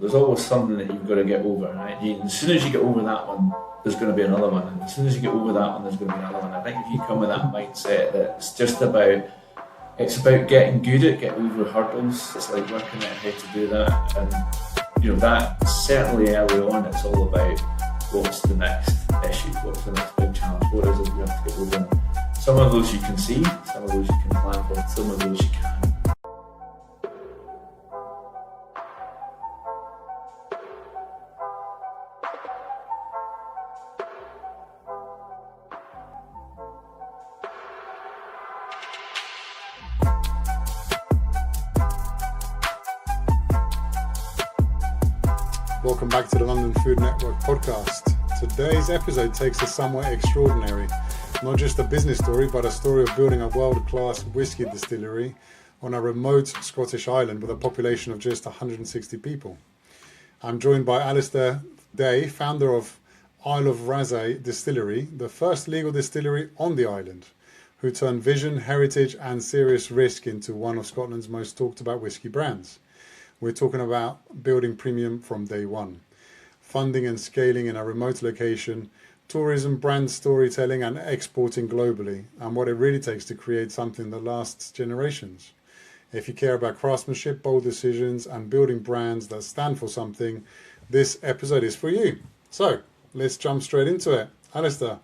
There's always something that you've got to get over, right? As soon as you get over that one, there's going to be another one. And as soon as you get over that one, there's going to be another one. I think if you come with that mindset that it's about getting good at getting over hurdles. It's like working out how to do that. And, that certainly early on, it's all about what's the next issue, what's the next big challenge, what is it you have to get over. Some of those you can see, some of those you can plan for, some of those you can't. Welcome back to the London Food Network podcast. Today's episode takes us somewhere extraordinary. Not just a business story, but a story of building a world-class whiskey distillery on a remote Scottish island with a population of just 160 people. I'm joined by Alasdair, founder of Isle of Raasay Distillery, the first legal distillery on the island, who turned vision, heritage and serious risk into one of Scotland's most talked about whiskey brands. We're talking about building premium from day one, funding and scaling in a remote location, tourism, brand storytelling and exporting globally, and what it really takes to create something that lasts generations. If you care about craftsmanship, bold decisions and building brands that stand for something, this episode is for you. So let's jump straight into it. Alasdair,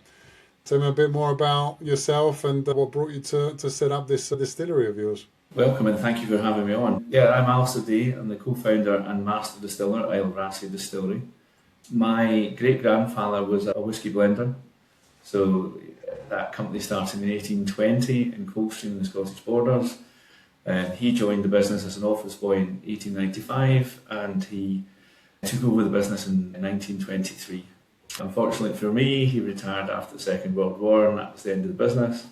tell me a bit more about yourself and what brought you to set up this distillery of yours. Welcome and thank you for having me on. Yeah, I'm Alasdair. I'm the co-founder and master distiller at Isle of Raasay Distillery. My great-grandfather was a whisky blender. So that company started in 1820 in Coldstream in the Scottish borders. He joined the business as an office boy in 1895 and he took over the business in 1923. Unfortunately for me, he retired after the Second World War and that was the end of the business.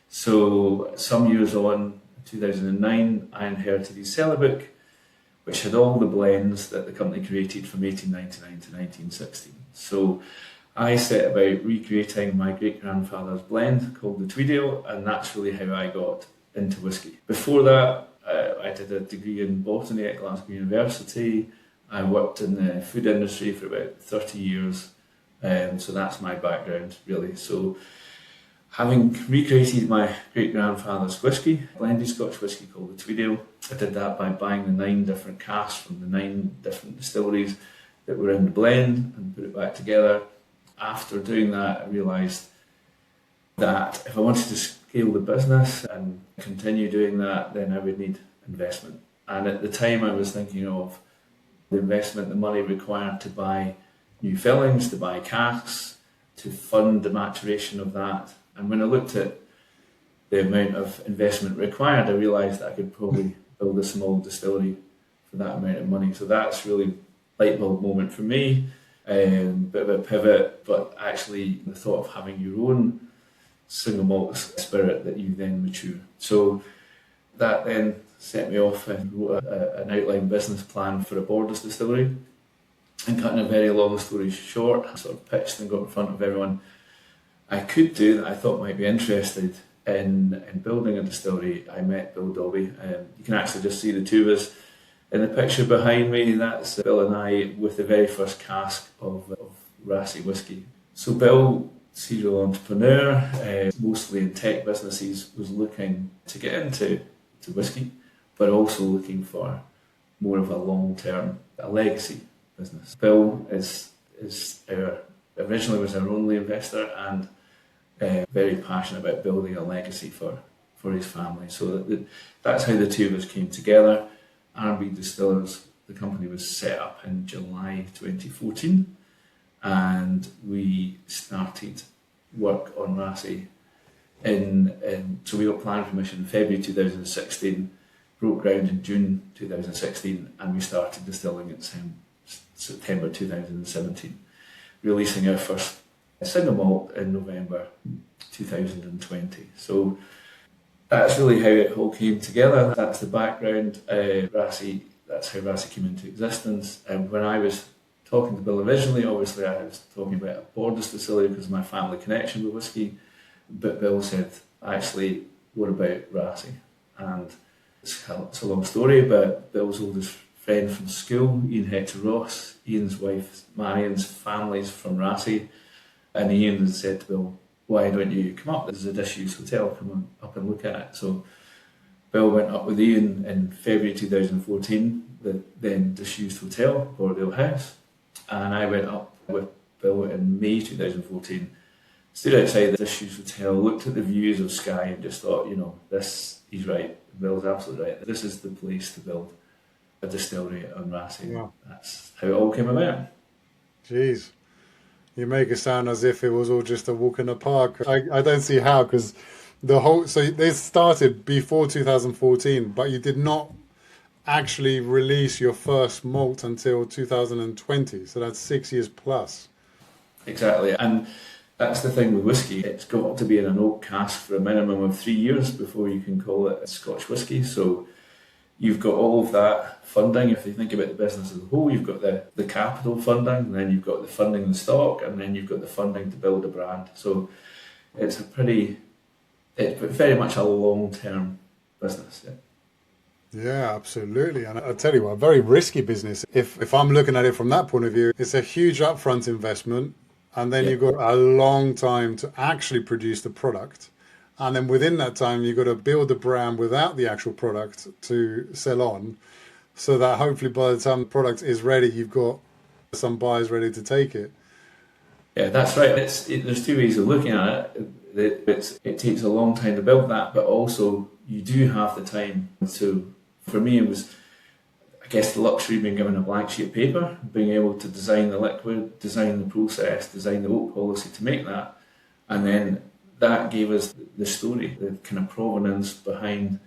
So some years on, 2009, I inherited his cellar book, which had all the blends that the company created from 1899 to 1916. So I set about recreating my great-grandfather's blend called the Tweedale, and that's really how I got into whisky. Before that, I did a degree in botany at Glasgow University. I worked in the food industry for about 30 years, so that's my background, really. So having recreated my great-grandfather's whisky, a blended Scotch whisky called the Tweedale, I did that by buying the 9 different casks from the 9 different distilleries that were in the blend and put it back together. After doing that, I realised that if I wanted to scale the business and continue doing that, then I would need investment. And at the time I was thinking of the investment, the money required to buy new fillings, to buy casks, to fund the maturation of that. And when I looked at the amount of investment required, I realised that I could probably build a small distillery for that amount of money. So that's really a light bulb moment for me, bit of a pivot, but actually the thought of having your own single malt spirit that you then mature. So that then set me off and wrote an outline business plan for a Borders distillery. And cutting a very long story short, I sort of pitched and got in front of everyone I could do that I thought might be interested in building a distillery. I met Bill Dobby. You can actually just see the two of us in the picture behind me. That's Bill and I with the very first cask of Raasay whisky. So Bill, serial entrepreneur, mostly in tech businesses, was looking to get into whisky, but also looking for more of a long-term, a legacy business. Bill originally was our only investor and very passionate about building a legacy for his family. So that's how the two of us came together. R&B Distillers, the company was set up in July 2014 and we started work on Raasay so we got planning permission in February 2016, broke ground in June 2016 and we started distilling in September 2017. Releasing our first single malt in November 2020. So that's really how it all came together. That's the background. Raasay, that's how Raasay came into existence. And when I was talking to Bill originally, obviously I was talking about a Borders distillery because of my family connection with whisky. But Bill said, actually, what about Raasay? And it's a long story, but Bill's oldest friend from school, Ian Hector Ross, Ian's wife Marion's family's from Raasay, and Ian had said to Bill, why don't you come up? There's a disused hotel, come up and look at it. So Bill went up with Ian in February 2014, the then disused hotel, Bordale House, and I went up with Bill in May 2014, stood outside the disused hotel, looked at the views of Skye and just thought, he's right, Bill's absolutely right, this is the place to build a distillery on Raasay. Yeah. That's how it all came about. Jeez. You make it sound as if it was all just a walk in the park. I don't see how, because so they started before 2014, but you did not actually release your first malt until 2020. So that's 6 years plus. Exactly. And that's the thing with whiskey. It's got to be in an oak cask for a minimum of 3 years before you can call it Scotch whiskey. So you've got all of that funding. If you think about the business as a whole, you've got the capital funding, and then you've got the funding the stock, and then you've got the funding to build a brand. So it's very much a long-term business. Yeah, absolutely. And I tell you what, a very risky business. If I'm looking at it from that point of view, it's a huge upfront investment, and then you've got a long time to actually produce the product. And then within that time, you've got to build the brand without the actual product to sell on, so that hopefully by the time the product is ready, you've got some buyers ready to take it. Yeah, that's right. There's two ways of looking at it. It takes a long time to build that, but also you do have the time. So for me, it was, I guess, the luxury of being given a blank sheet of paper, being able to design the liquid, design the process, design the oak policy to make that, and then that gave us the story, the kind of provenance behind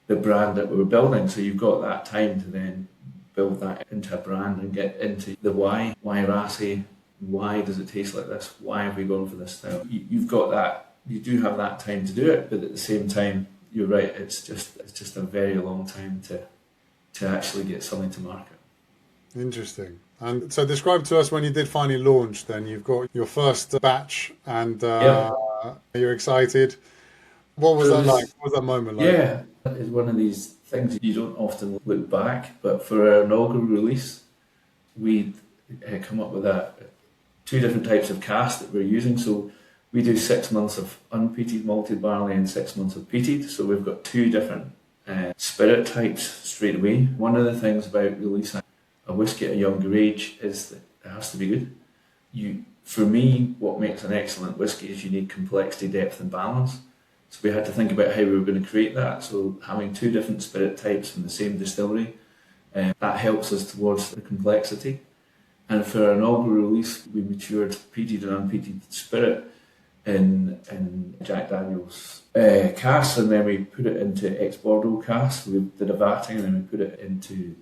the brand that we were building. So you've got that time to then build that into a brand and get into the why. Why Raasay? Why does it taste like this? Why have we gone for this style? You've got that. You do have that time to do it, but at the same time, you're right. It's just a very long time to actually get something to market. Interesting. And so describe to us when you did finally launch. Then you've got your first batch, and you're excited. What was that like? What was that moment like? Yeah, it's one of these things you don't often look back, but for our inaugural release, we come up with two different types of cask that we're using. So we do 6 months of unpeated malted barley and 6 months of peated. So we've got two different spirit types straight away. One of the things about releasing a whiskey at a younger age is that it has to be good. For me, what makes an excellent whiskey is you need complexity, depth and balance. So we had to think about how we were going to create that. So having two different spirit types in the same distillery, that helps us towards the complexity. And for our inaugural release, we matured peated and unpeated spirit in Jack Daniel's casks, and then we put it into ex-Bordeaux casks. We did a vatting, and then we put it into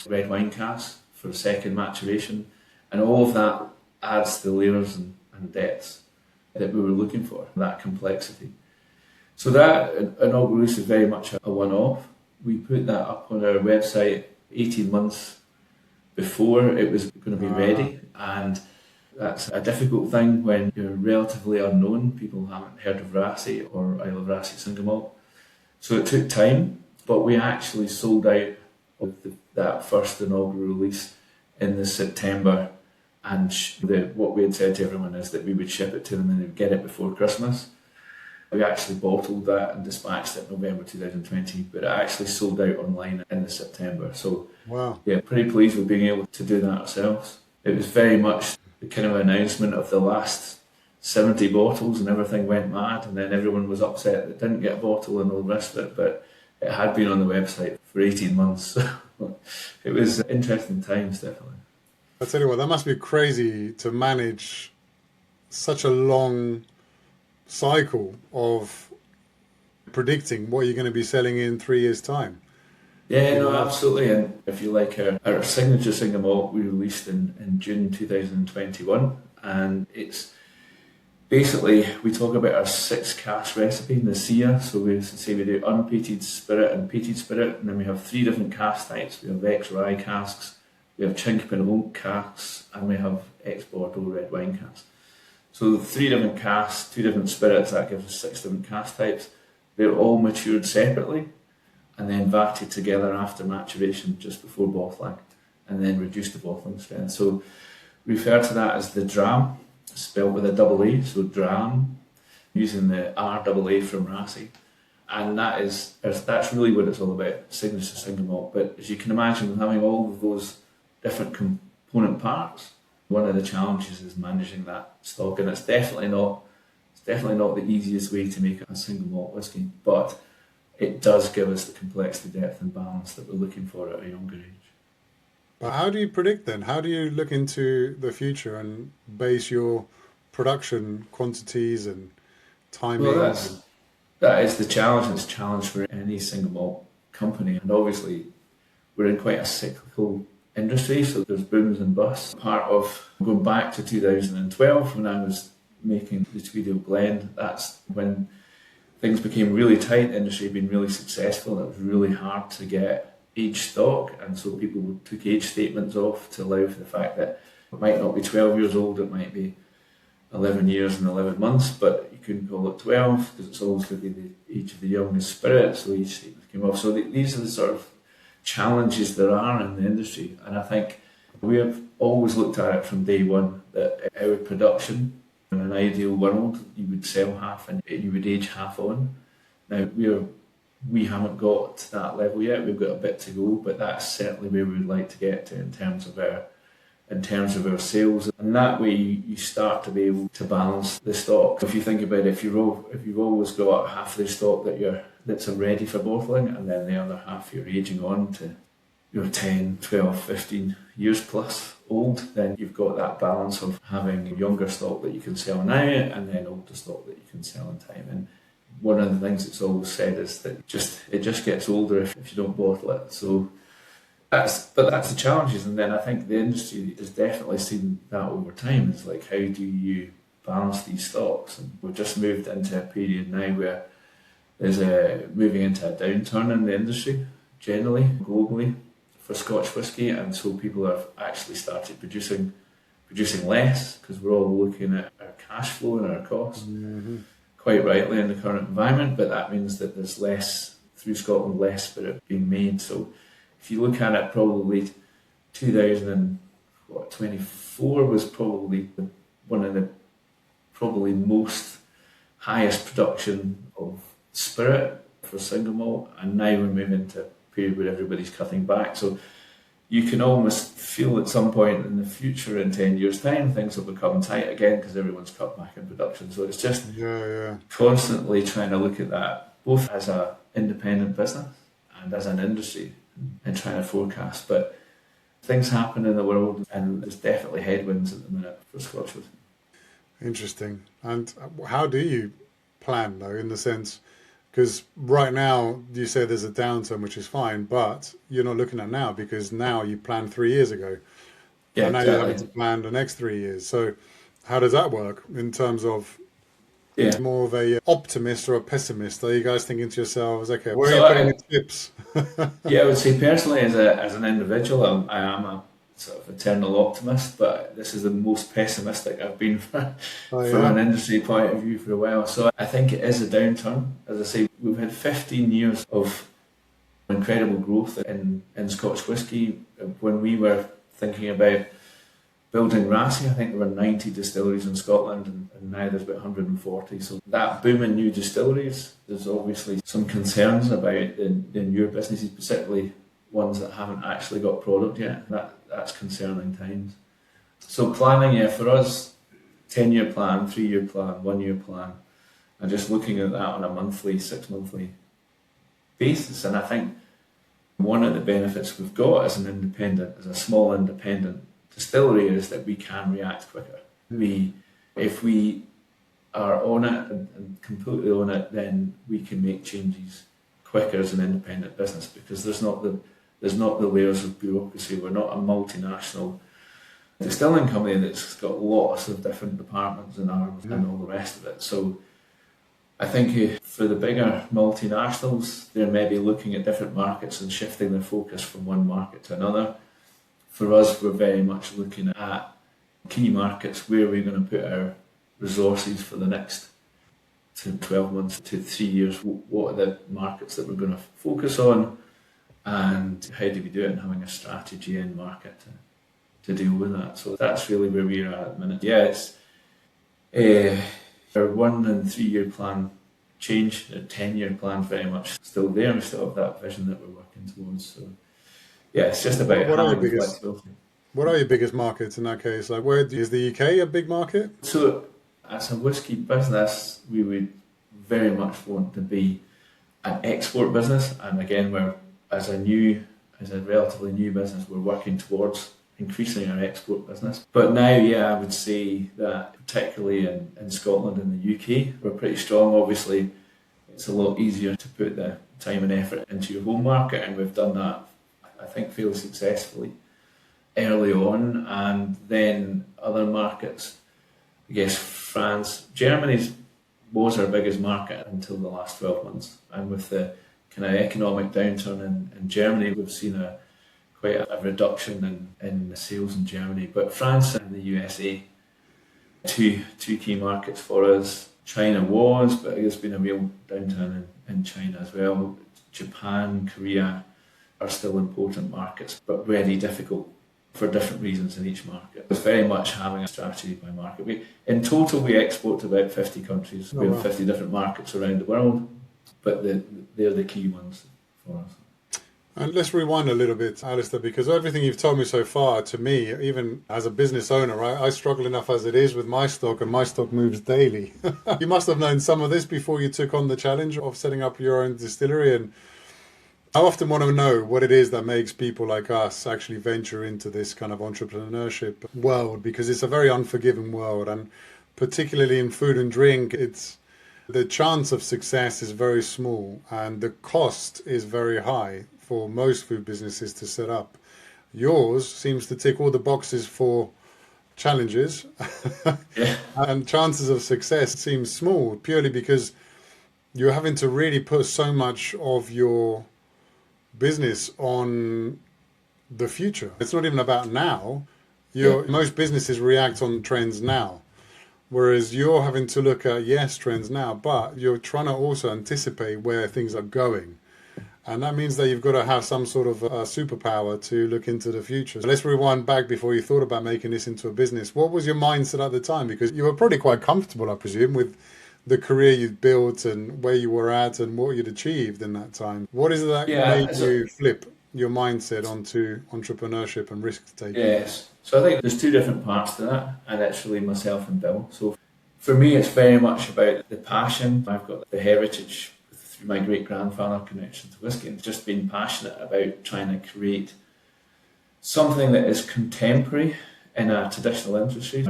red wine casks for a second maturation. And all of that adds the layers and depths that we were looking for, that complexity. So that inaugural release is very much a one-off. We put that up on our website 18 months before it was going to be ready, and that's a difficult thing when you're relatively unknown. People haven't heard of Raasay or Isle of Raasay single malt. So it took time, but we actually sold out of that first inaugural release in the September, and what we had said to everyone is that we would ship it to them and they would get it before Christmas. We actually bottled that and dispatched it in November 2020, but it actually sold out online in the September. So, wow. Yeah, pretty pleased with being able to do that ourselves. It was very much the kind of announcement of the last 70 bottles and everything went mad, and then everyone was upset that didn't get a bottle and all the rest of it, but it had been on the website for 18 months. It was interesting times, definitely. I tell you what, that must be crazy to manage such a long cycle of predicting what you're going to be selling in 3 years' time. Yeah, no, absolutely. And if you like, our signature single malt we released in June 2021, and it's basically, we talk about our 6 cask recipe in the SIA. So we say we do unpeated spirit and peated spirit, and then we have 3 different cask types. We have ex-rye casks, we have Chinkapin oak casks, and we have ex-Bordeaux red wine casks. So 3 different casks, 2 different spirits, that gives us 6 different cask types. They're all matured separately, and then vatted together after maturation just before bottling, and then reduced to bottling strength. So we refer to that as the dram, spelled with a double A, so dram, using the RAA from Raasay. And that's really what it's all about, signature single malt. But as you can imagine, having all of those different component parts, one of the challenges is managing that stock, and it's definitely not the easiest way to make a single malt whisky, but it does give us the complexity, depth and balance that we're looking for at a younger age. But how do you predict then? How do you look into the future and base your production quantities and timing? Well, that is the challenge. It's a challenge for any single malt company, and obviously we're in quite a cyclical industry, so there's booms and busts. Part of going back to 2012 when I was making the Tweedale blend, that's when things became really tight. The industry had been really successful, and it was really hard to get aged stock, and so people took age statements off to allow for the fact that it might not be 12 years old, it might be 11 years and 11 months, but you couldn't call it 12 because it's always going to be the age of the youngest spirit, so age statements came off. So these are the sort of challenges there are in the industry, and I think we have always looked at it from day one that our production, in an ideal world, you would sell half and you would age half on. Now we haven't got to that level yet. We've got a bit to go, but that's certainly where we would like to get to in terms of our sales, and that way you start to be able to balance the stock. If you think about it, if you've always got half the stock that's ready for bottling, and then the other half you're aging on to 10, 12, 15 years plus old, then you've got that balance of having younger stock that you can sell now and then older stock that you can sell in time. And one of the things that's always said is that it just gets older if you don't bottle it. So that's the challenges, and then I think the industry has definitely seen that over time. It's like, how do you balance these stocks? And we've just moved into a period now where there's moving into a downturn in the industry generally, globally, for Scotch whisky, and so people have actually started producing less because we're all looking at our cash flow and our costs, quite rightly in the current environment, but that means that there's less, through Scotland, less spirit being made. So if you look at it, probably 2024 was probably one of the probably most highest production of spirit for single malt, and now we're moving into a period where everybody's cutting back. So you can almost feel at some point in the future, in 10 years' time, things will become tight again because everyone's cut back in production. So it's just constantly trying to look at that, both as an independent business and as an industry, and trying to forecast. But things happen in the world, and there's definitely headwinds at the minute for Scotch whisky. Interesting. And how do you plan, though, in the sense, because right now you say there's a downturn, which is fine, but you're not looking at now because now you planned 3 years ago. Yeah, and now exactly. you're having to plan the next 3 years. So how does that work in terms of more of a optimist or a pessimist? Are you guys thinking to yourselves, okay, where are you putting the tips? I would say personally as an individual, I am a sort of eternal optimist, but this is the most pessimistic I've been from an industry point of view for a while. So I think it is a downturn. As I say, we've had 15 years of incredible growth in Scotch whisky. When we were thinking about building Raasay, I think there were 90 distilleries in Scotland, and now there's about 140. So that boom in new distilleries, there's obviously some concerns about the newer businesses, particularly ones that haven't actually got product yet. That's concerning times. So planning, for us, 10-year plan, 3-year plan, 1-year plan, and just looking at that on a monthly, 6-monthly basis. And I think one of the benefits we've got as a small independent distillery is that we can react quicker. If we are on it and completely on it, then we can make changes quicker as an independent business because there's not the layers of bureaucracy. We're not a multinational distilling company that's got lots of different departments and arms and all the rest of it. So I think for the bigger multinationals, they're maybe looking at different markets and shifting their focus from one market to another. For us, we're very much looking at key markets, where we're going to put our resources for the next to 12 months to 3 years, what are the markets that we're going to focus on, and how do we do it, and having a strategy in market to deal with that. So that's really where we are at the minute. Yeah, it's our 1 and 3 year plan changed. The 10-year plan very much still there. We still have that vision that we're working towards. So yeah, it's just about having flexibility. What are your biggest markets in that case? Like, where is the UK a big market? So as a whisky business, we would very much want to be an export business. And again, we're as a relatively new business, we're working towards increasing our export business. But now, yeah, I would say that particularly in Scotland and the UK, we're pretty strong. Obviously, it's a lot easier to put the time and effort into your home market, and we've done that, I think, fairly successfully early on. And then other markets, I guess France, Germany was our biggest market until the last 12 months. And with the kind of economic downturn in Germany, we've seen quite a reduction in sales in Germany. But France and the USA, two key markets for us. China was, but there's been a real downturn in China as well. Japan, Korea are still important markets, but very difficult for different reasons in each market. It's very much having a strategy by market. In total, we export to about 50 countries. We have 50 different markets around the world, but they're the key ones for us. And let's rewind a little bit, Alasdair, because everything you've told me so far, to me, even as a business owner, I struggle enough as it is with my stock, and my stock moves daily. You must have known some of this before you took on the challenge of setting up your own distillery. And I often want to know what it is that makes people like us actually venture into this kind of entrepreneurship world, because it's a very unforgiving world. And particularly in food and drink, the chance of success is very small and the cost is very high for most food businesses to set up. Yours seems to tick all the boxes for challenges. Yeah. And chances of success seem small purely because you're having to really put so much of your business on the future. It's not even about now. Most businesses react on trends now, whereas you're having to look at, yes, trends now, but you're trying to also anticipate where things are going. And that means that you've got to have some sort of superpower to look into the future. So let's rewind back before you thought about making this into a business. What was your mindset at the time? Because you were probably quite comfortable, I presume, with the career you'd built and where you were at and what you'd achieved in that time. What is it that made you flip your mindset onto entrepreneurship and risk taking? Yes. So I think there's two different parts to that, and it's really myself and Bill. So for me, it's very much about the passion. I've got the heritage through my great-grandfather connection to whisky, and just being passionate about trying to create something that is contemporary in a traditional industry.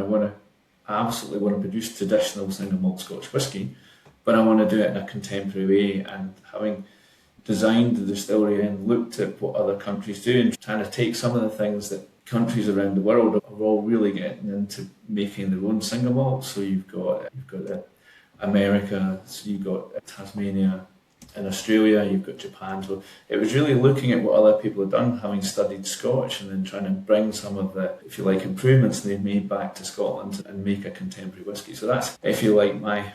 I absolutely want to produce traditional single malt Scotch whisky, but I want to do it in a contemporary way. And having designed the distillery and looked at what other countries do and trying to take some of the things that countries around the world are all really getting into making their own single malt. So you've got America, so you've got Tasmania, in Australia, you've got Japan. So it was really looking at what other people had done, having studied Scotch, and then trying to bring some of the, if you like, improvements they've made back to Scotland and make a contemporary whisky. So that's, if you like, my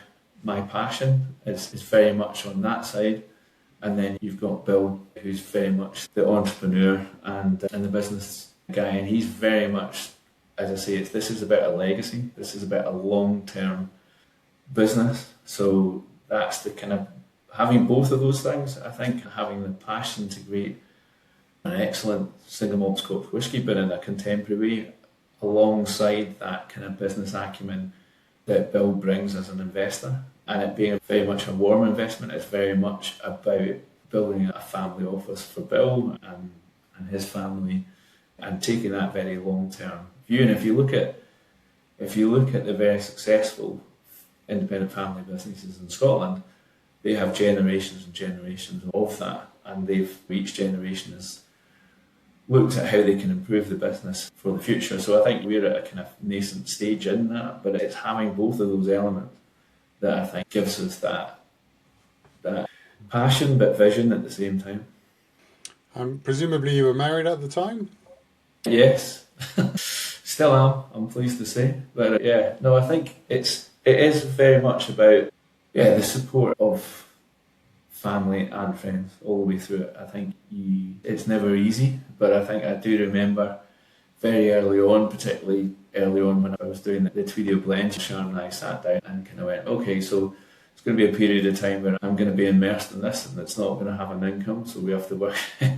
passion is very much on that side. And then you've got Bill, who's very much the entrepreneur and the business guy, and he's very much, as I say, this is about a legacy. This is about a long-term business. So that's the kind of, having both of those things, I think, having the passion to create an excellent single malt Scotch whisky, but in a contemporary way, alongside that kind of business acumen that Bill brings as an investor. And it being very much a warm investment, it's very much about building a family office for Bill and his family, and taking that very long-term view. And if you look at the very successful independent family businesses in Scotland, they have generations and generations of that, and each generation has looked at how they can improve the business for the future. So I think we're at a kind of nascent stage in that, but it's having both of those elements that I think gives us that passion but vision at the same time. Presumably you were married at the time? Yes, still am, I'm pleased to say. But I think it is very much about Yeah, the support of family and friends all the way through it. I think it's never easy, but I think I do remember very early on, particularly early on when I was doing the Tweedio blend, Sharon and I sat down and kind of went, okay, so it's going to be a period of time where I'm going to be immersed in this, and it's not going to have an income, so we have to work out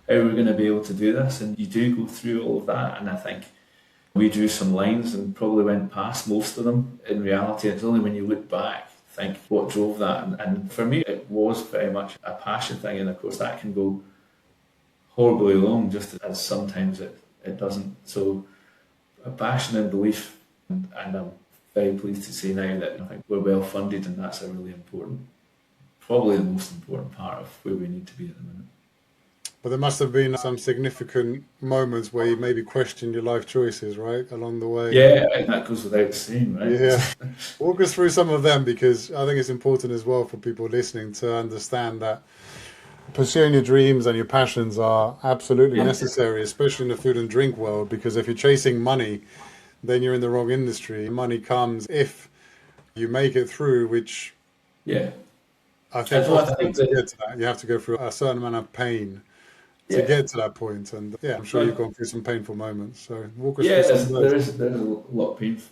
how we're going to be able to do this. And you do go through all of that, and I think we drew some lines and probably went past most of them. In reality, it's only when you look back, think what drove that. And for me, it was very much a passion thing, and of course that can go horribly long, just as sometimes it doesn't. So a passion and belief, and I'm very pleased to say now that I think we're well funded, and that's a really important, probably the most important part of where we need to be at the minute. But there must have been some significant moments where you maybe questioned your life choices, right, along the way. Yeah, that goes without saying, right? Yeah. Walk us through some of them, because I think it's important as well for people listening to understand that pursuing your dreams and your passions are absolutely necessary, especially in the food and drink world, because if you're chasing money, then you're in the wrong industry. Money comes if you make it through, which I think to get to that, you have to go through a certain amount of pain to get to that point. And I'm sure you've gone through some painful moments. So walk us through some of those. There's a lot of painful.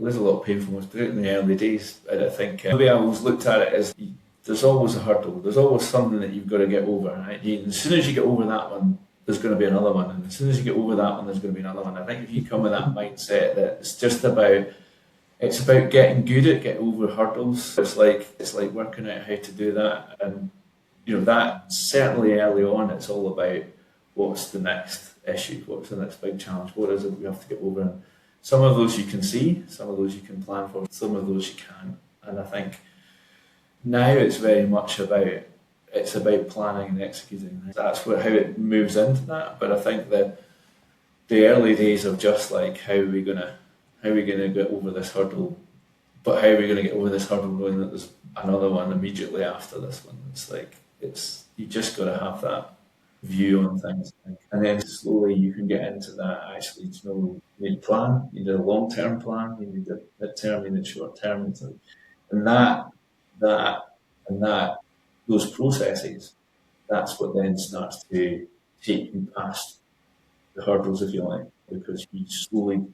There's a lot of painful ones, particularly in the early days. And I think the way I always looked at it is there's always a hurdle. There's always something that you've got to get over. Right? As soon as you get over that one, there's going to be another one, and as soon as you get over that one, there's going to be another one. I think if you come with that mindset that it's about getting good at getting over hurdles. It's like working out how to do that, and that certainly early on, it's all about what's the next issue, what's the next big challenge, what is it we have to get over. And some of those you can see, some of those you can plan for, some of those you can't. And I think now it's very much about planning and executing. That's how it moves into that. But I think that the early days of just like how are we gonna get over this hurdle, but how are we gonna get over this hurdle knowing that there's another one immediately after this one. You just gotta have that view on things, and then slowly you can get into that. Actually, you need a plan, you need a long-term plan, you need a mid-term, you need a short-term, and those processes, that's what then starts to take you past the hurdles, if you like, because you've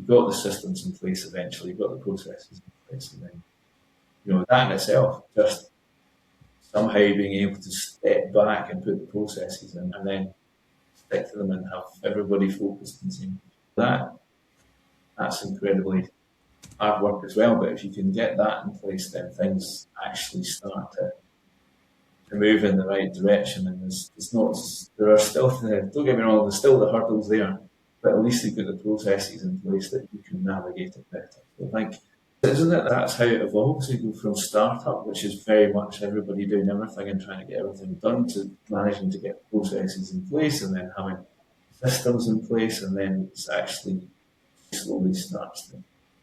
got the systems in place eventually, you've got the processes in place, and then that in itself, just somehow being able to step back and put the processes in and then stick to them and have everybody focused and saying that's incredibly hard work as well. But if you can get that in place, then things actually start to move in the right direction. And there are still, don't get me wrong, there's still the hurdles there, but at least you've got the processes in place that you can navigate it better. So I think, isn't it, that's how it evolves? You go from startup, which is very much everybody doing everything and trying to get everything done, to managing to get processes in place and then having systems in place, and then it's actually slowly starts to,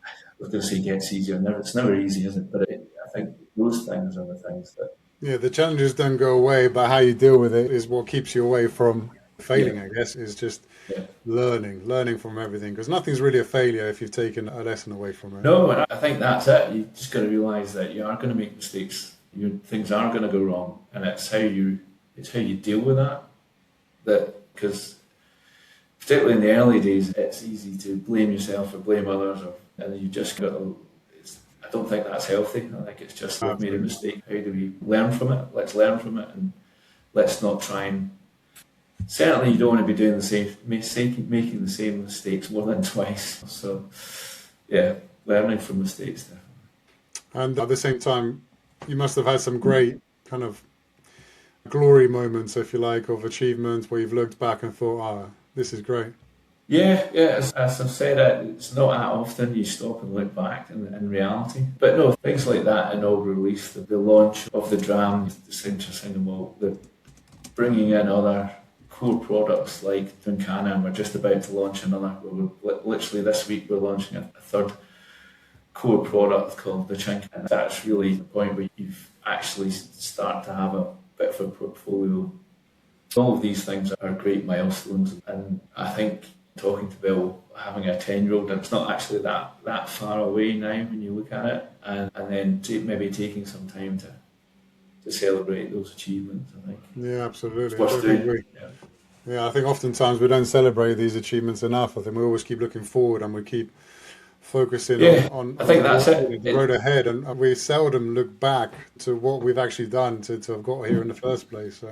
I was going to say gets easier. It's never easy, is it? But I think those things are the things that... Yeah, the challenges don't go away, but how you deal with it is what keeps you away from failing, I guess, is just learning from everything, because nothing's really a failure if you've taken a lesson away from it. No, and I think that's it. You just got to realise that you are going to make mistakes. Things are going to go wrong, and it's how you deal with that. Because particularly in the early days, it's easy to blame yourself or blame others, and you just got to... I don't think that's healthy. I think it's just we've made a mistake. How do we learn from it? Let's learn from it, and let's not try and... Certainly, you don't want to be doing the same making the same mistakes more than twice. So, learning from mistakes there. And at the same time, you must have had some great kind of glory moments, if you like, of achievements where you've looked back and thought, this is great. Yeah. As I've said, it's not that often you stop and look back in reality. But no, things like that inaugural release, the launch of the dram, the single malt, the bringing in other core products like Duncana, and we're just about to launch another. Literally this week we're launching a third core product called the Chink, and that's really the point where you've actually start to have a bit of a portfolio. All of these things are great milestones, and I think talking to Bill, having a 10-year-old, and it's not actually that far away now when you look at it, and then maybe taking some time to celebrate those achievements, I think. Yeah, absolutely. It's worth doing. Yeah, I think oftentimes we don't celebrate these achievements enough. I think we always keep looking forward and we keep focusing on I think that's it. The road ahead, and we seldom look back to what we've actually done to have got here in the first place. So I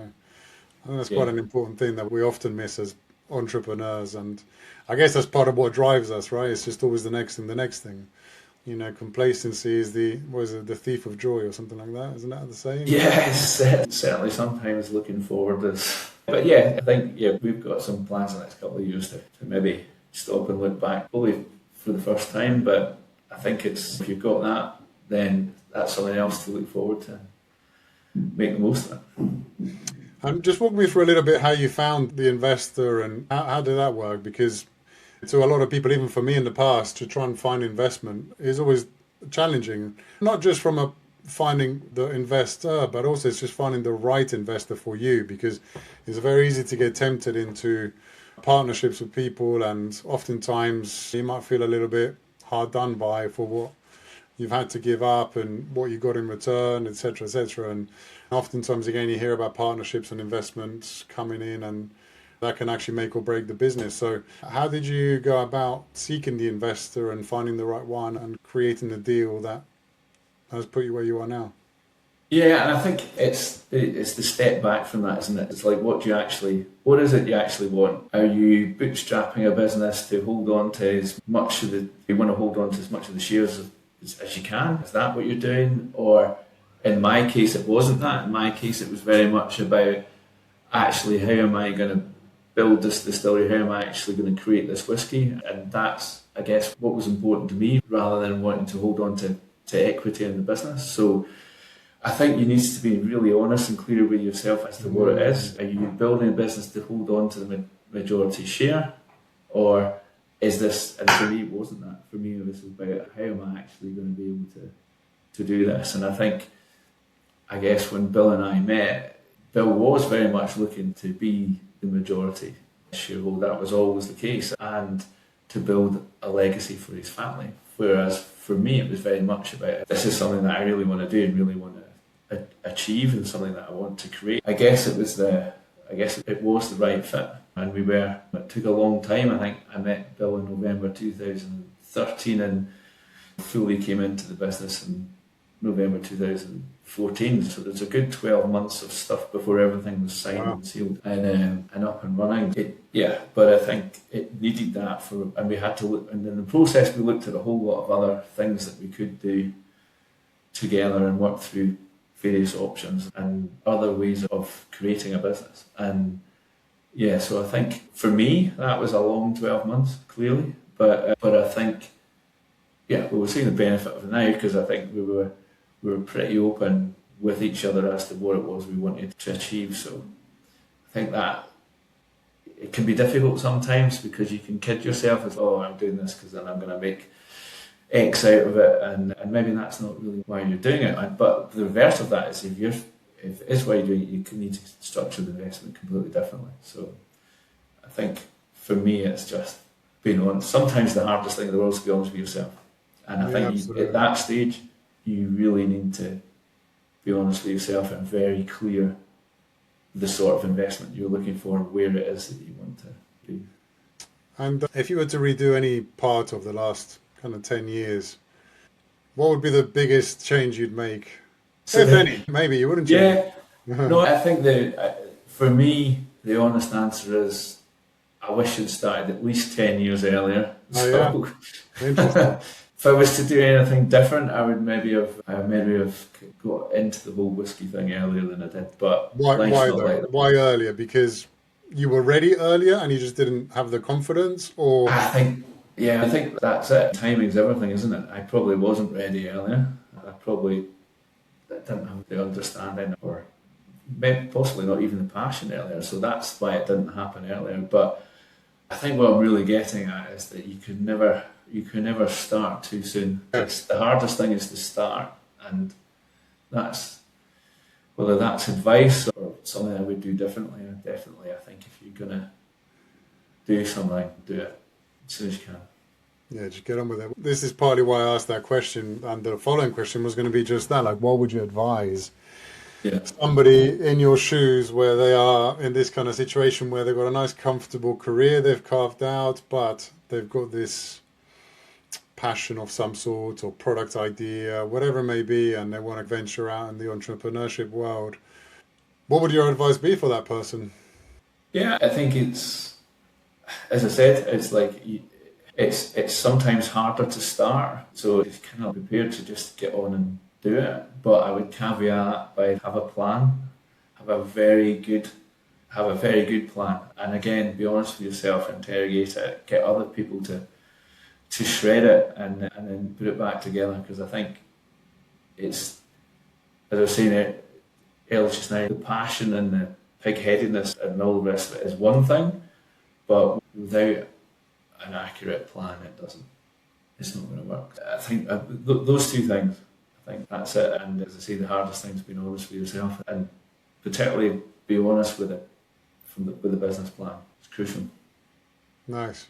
think that's quite an important thing that we often miss as entrepreneurs, and I guess that's part of what drives us, right? It's just always the next thing. You know, complacency is the thief of joy or something like that. Isn't that the saying? Yes, certainly sometimes looking forward is. But I think we've got some plans in the next couple of years to maybe stop and look back, probably for the first time. But I think if you've got that, then that's something else to look forward to. Make the most of it. And just walk me through a little bit how you found the investor and how did that work? Because to a lot of people, even for me in the past, to try and find investment is always challenging. Not just from finding the investor, but also it's just finding the right investor for you, because it's very easy to get tempted into partnerships with people, and oftentimes you might feel a little bit hard done by for what you've had to give up and what you got in return, etc., etc. And oftentimes, again, you hear about partnerships and investments coming in, and that can actually make or break the business. So how did you go about seeking the investor and finding the right one and creating the deal that has put you where you are now? Yeah, and I think it's the step back from that, isn't it? It's like, what is it you actually want? Are you bootstrapping a business to hold on to as much of the shares as you can? Is that what you're doing? Or in my case, it wasn't that. In my case, it was very much about actually, how am I going to build this distillery? How am I actually going to create this whiskey? And that's, I guess, what was important to me, rather than wanting to hold on to equity in the business. So I think you need to be really honest and clear with yourself as to what it is. Are you building a business to hold on to the majority share? Or is this, and for me it wasn't that. For me it was about, how am I actually going to be able to do this? And I guess when Bill and I met, Bill was very much looking to be the majority shareholder. That was always the case, and to build a legacy for his family. Whereas for me, it was very much about, this is something that I really want to do and really want to achieve, and something that I want to create. I guess it was the right fit, and it took a long time. I think I met Bill in November 2013 and fully came into the business in November 2014. So there's a good 12 months of stuff before everything was signed and sealed and up and running. But I think it needed that and we had to look, and in the process we looked at a whole lot of other things that we could do together and work through various options and other ways of creating a business. And so I think for me that was a long 12 months, clearly, but I think we're seeing the benefit of it now, because I think we were pretty open with each other as to what it was we wanted to achieve. So I think that it can be difficult sometimes, because you can kid yourself as, I'm doing this because then I'm going to make X out of it, and maybe that's not really why you're doing it. But the reverse of that is, if it is why you're doing it, you need to structure the investment completely differently. So I think for me it's just being honest. Sometimes the hardest thing in the world is to be honest with yourself, and I think at that stage you really need to be honest with yourself and very clear the sort of investment you're looking for, where it is that you want to be. And if you were to redo any part of the last kind of 10 years, what would be the biggest change you'd make? If any, maybe you wouldn't change. No, I think for me, the honest answer is, I wish I'd started at least 10 years earlier. Interesting. If I was to do anything different, I would maybe have got into the whole whiskey thing earlier than I did. But why earlier? Because you were ready earlier and you just didn't have the confidence, or? I think that's it. Timing's everything, isn't it? I probably wasn't ready earlier. I probably didn't have the understanding, or maybe possibly not even the passion earlier. So that's why it didn't happen earlier. But I think what I'm really getting at is that you can never start too soon. The hardest thing is to start, and that's, whether that's advice or something I would do differently. Definitely, I think if you're gonna do something, do it as soon as you can. Yeah, just get on with it. This is partly why I asked that question, and the following question was going to be just that, like, what would you advise somebody in your shoes where they are in this kind of situation where they've got a nice comfortable career they've carved out, but they've got this passion of some sort or product idea, whatever it may be, and they want to venture out in the entrepreneurship world? What would your advice be for that person? Yeah, I think it's, as I said, it's like it's sometimes harder to start, so it's kind of prepared to just get on and do it. But I would caveat by have a plan, have a very good plan, and again, be honest with yourself, interrogate it, get other people to shred it, and then put it back together. Because I think it's, as I was saying earlier just now, the passion and the pig-headedness and all the rest of it is one thing, but without an accurate plan, it's not going to work. I think those two things, I think that's it. And as I say, the hardest thing is being honest with yourself, and particularly be honest with it with the business plan. It's crucial. Nice.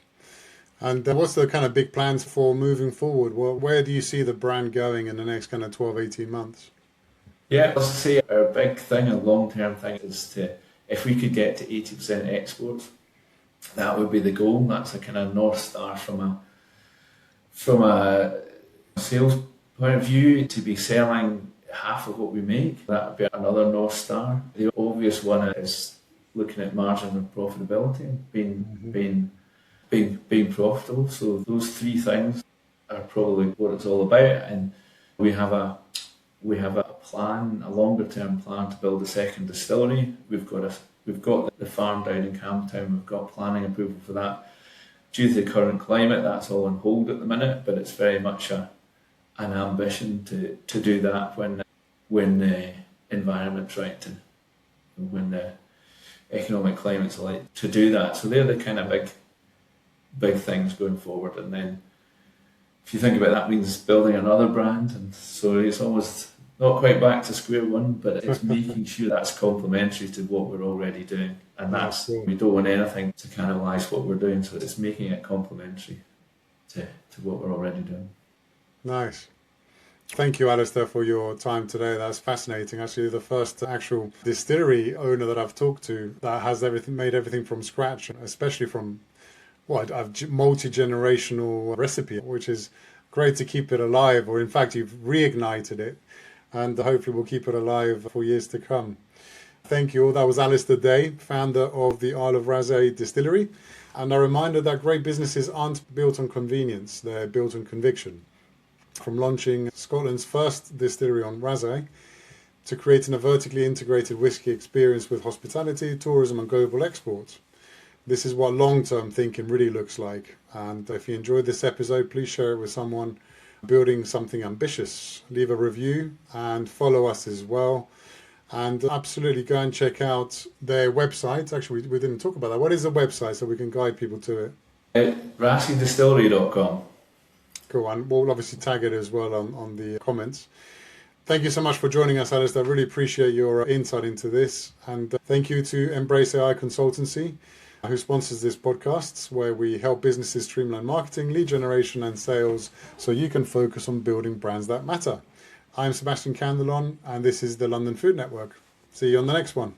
And what's the kind of big plans for moving forward? Well, where do you see the brand going in the next kind of 12, 18 months? Yeah, let's say our big thing, a long-term thing, is if we could get to 80% exports, that would be the goal. That's a kind of North Star from a sales point of view, to be selling half of what we make. That would be another North Star. The obvious one is looking at margin and profitability, being profitable. So those three things are probably what it's all about. And we have a plan, a longer term plan to build a second distillery. We've got the farm down in Camptown. We've got planning approval for that. Due to the current climate, that's all on hold at the minute, but it's very much an ambition to do that when the environment's right, and when the economic climate's right to do that. So they're the kind of big things going forward. And then if you think about that, means building another brand, and so it's almost not quite back to square one, but it's making sure that's complementary to what we're already doing. And that's, we don't want anything to cannibalize what we're doing, so it's making it complementary to what we're already doing. Nice. Thank you, Alasdair, for your time today. That's fascinating. Actually, the first actual distillery owner that I've talked to that has made everything from scratch, especially from a multi-generational recipe, which is great to keep it alive, or in fact, you've reignited it, and hopefully we'll keep it alive for years to come. Thank you all. That was Alasdair Day, founder of the Isle of Raasay Distillery. And a reminder that great businesses aren't built on convenience, they're built on conviction. From launching Scotland's first distillery on Raasay to creating a vertically integrated whisky experience with hospitality, tourism and global exports. This is what long-term thinking really looks like. And if you enjoyed this episode, please share it with someone building something ambitious. Leave a review and follow us as well. And absolutely go and check out their website. Actually, we didn't talk about that. What is the website so we can guide people to it? RaasayDistillery.com. Cool. And we'll obviously tag it as well on the comments. Thank you so much for joining us, Alasdair. I really appreciate your insight into this. And thank you to Embrace AI Consultancy, who sponsors this podcast, where we help businesses streamline marketing, lead generation and sales so you can focus on building brands that matter. I'm Sebastian Candelon, and this is the London Food Network. See you on the next one.